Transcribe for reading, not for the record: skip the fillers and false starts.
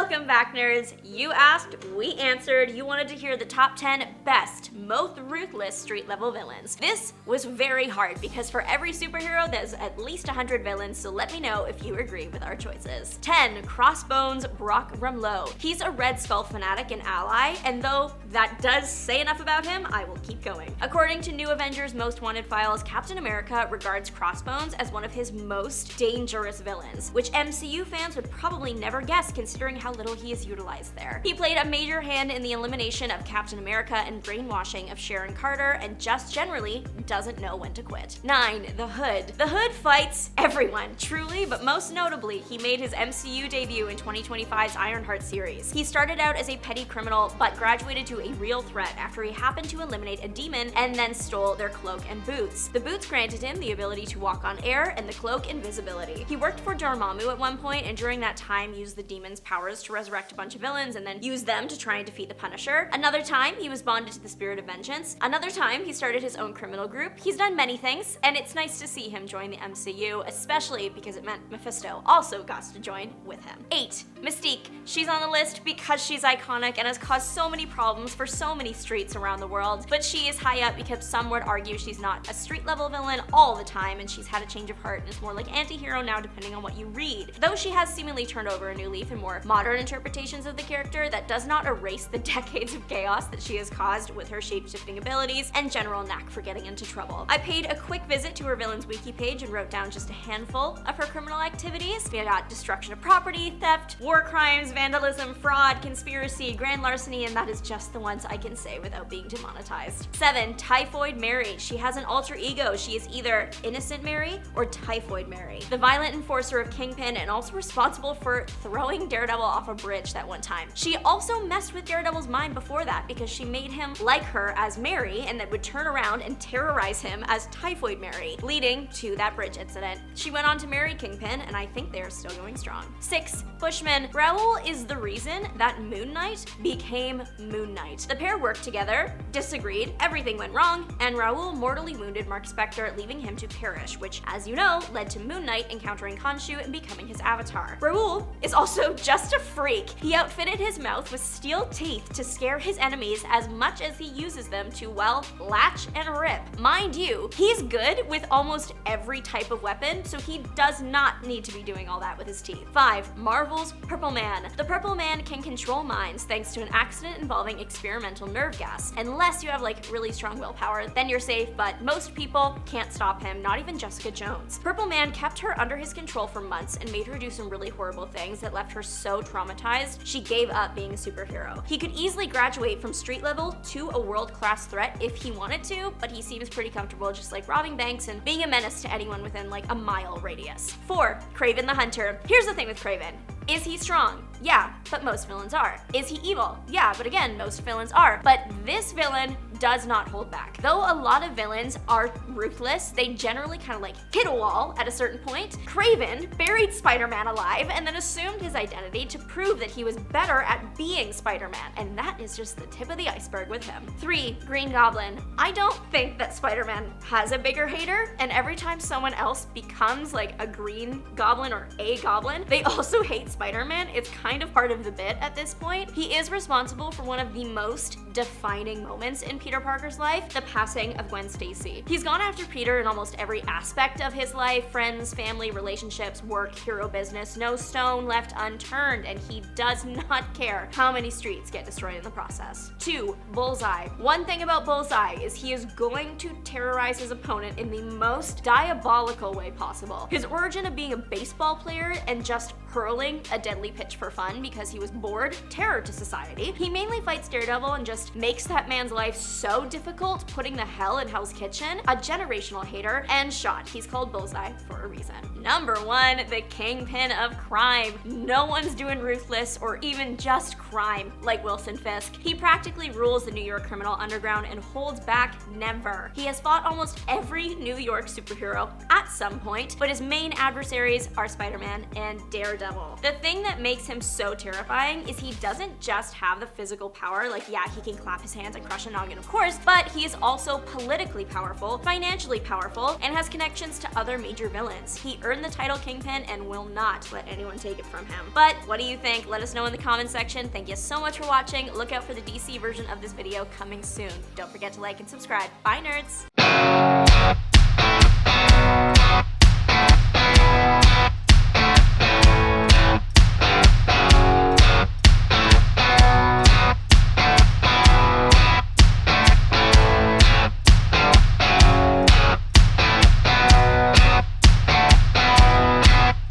Welcome back, nerds. You asked, we answered. You wanted to hear the top 10 best, most ruthless street-level villains. This was very hard because for every superhero, there's at least 100 villains, so let me know if you agree with our choices. 10. Crossbones Brock Rumlow. He's a Red Skull fanatic and ally, and though that does say enough about him, I will keep going. According to New Avengers Most Wanted files, Captain America regards Crossbones as one of his most dangerous villains, which MCU fans would probably never guess considering how little he is utilized there. He played a major hand in the elimination of Captain America and brainwashing of Sharon Carter, and just generally doesn't know when to quit. 9. The Hood. The Hood fights everyone, truly, but most notably, he made his MCU debut in 2025's Ironheart series. He started out as a petty criminal, but graduated to a real threat after he happened to eliminate a demon and then stole their cloak and boots. The boots granted him the ability to walk on air and the cloak invisibility. He worked for Dormammu at one point, and during that time used the demon's powers to resurrect a bunch of villains and then use them to try and defeat the Punisher. Another time, he was bonded to the spirit of vengeance. Another time, he started his own criminal group. He's done many things, and it's nice to see him join the MCU, especially because it meant Mephisto also got to join with him. 8. Mystique. She's on the list because she's iconic and has caused so many problems for so many streets around the world, but she is high up because some would argue she's not a street-level villain all the time, and she's had a change of heart and is more like anti-hero now depending on what you read. Though she has seemingly turned over a new leaf in more modern interpretations of the character, that does not erase the decades of chaos that she has caused with her shape-shifting abilities and general knack for getting into trouble. I paid a quick visit to her villains wiki page and wrote down just a handful of her criminal activities. We got destruction of property, theft, war crimes, vandalism, fraud, conspiracy, grand larceny, and that is just the ones I can say without being demonetized. 7. Typhoid Mary. She has an alter ego. She is either Innocent Mary or Typhoid Mary, the violent enforcer of Kingpin and also responsible for throwing Daredevil off a bridge that one time. She also messed with Daredevil's mind before that because she made him like her as Mary and then would turn around and terrorize him as Typhoid Mary, leading to that bridge incident. She went on to marry Kingpin, and I think they are still going strong. 6. Bushman. Raoul is the reason that Moon Knight became Moon Knight. The pair worked together, disagreed, everything went wrong, and Raoul mortally wounded Mark Spector, leaving him to perish, which, as you know, led to Moon Knight encountering Khonshu and becoming his avatar. Raoul is also just a freak. He outfitted his mouth with steel teeth to scare his enemies as much as he uses them to, well, latch and rip. Mind you, he's good with almost every type of weapon, so he does not need to be doing all that with his teeth. 5. Marvel's Purple Man. The Purple Man can control minds thanks to an accident involving experimental nerve gas. Unless you have like really strong willpower, then you're safe, but most people can't stop him, not even Jessica Jones. Purple Man kept her under his control for months and made her do some really horrible things that left her so traumatized, she gave up being a superhero. He could easily graduate from street level to a world-class threat if he wanted to, but he seems pretty comfortable just like robbing banks and being a menace to anyone within like a mile radius. 4. Kraven the Hunter. Here's the thing with Kraven. Is he strong? Yeah, but most villains are. Is he evil? Yeah, but again, most villains are. But this villain does not hold back. Though a lot of villains are ruthless, they generally kind of like hit a wall at a certain point. Kraven buried Spider-Man alive and then assumed his identity to prove that he was better at being Spider-Man, and that is just the tip of the iceberg with him. 3. Green Goblin. I don't think that Spider-Man has a bigger hater, and every time someone else becomes like a Green Goblin or a Goblin, they also hate Spider-Man. It's kind of part of the bit at this point. He is responsible for one of the most defining moments in Peter Parker's life, the passing of Gwen Stacy. He's gone after Peter in almost every aspect of his life: friends, family, relationships, work, hero business, no stone left unturned, and he does not care how many streets get destroyed in the process. 2. Bullseye. One thing about Bullseye is he is going to terrorize his opponent in the most diabolical way possible. His origin of being a baseball player and just hurling a deadly pitch for fun because he was bored, terror to society. He mainly fights Daredevil and just makes that man's life so difficult, putting the hell in Hell's Kitchen. A generational hater and shot. He's called Bullseye for a reason. Number 1, the Kingpin of crime. No one's doing ruthless or even just crime like Wilson Fisk. He practically rules the New York criminal underground and holds back never. He has fought almost every New York superhero at some point, but his main adversaries are Spider-Man and Daredevil. The thing that makes him so terrifying is he doesn't just have the physical power, like yeah, he can clap his hands and crush a noggin of course, but he is also politically powerful, financially powerful, and has connections to other major villains. He earned the title Kingpin and will not let anyone take it from him. But what do you think? Let us know in the comment section. Thank you so much for watching. Look out for the DC version of this video coming soon. Don't forget to like and subscribe. Bye, nerds!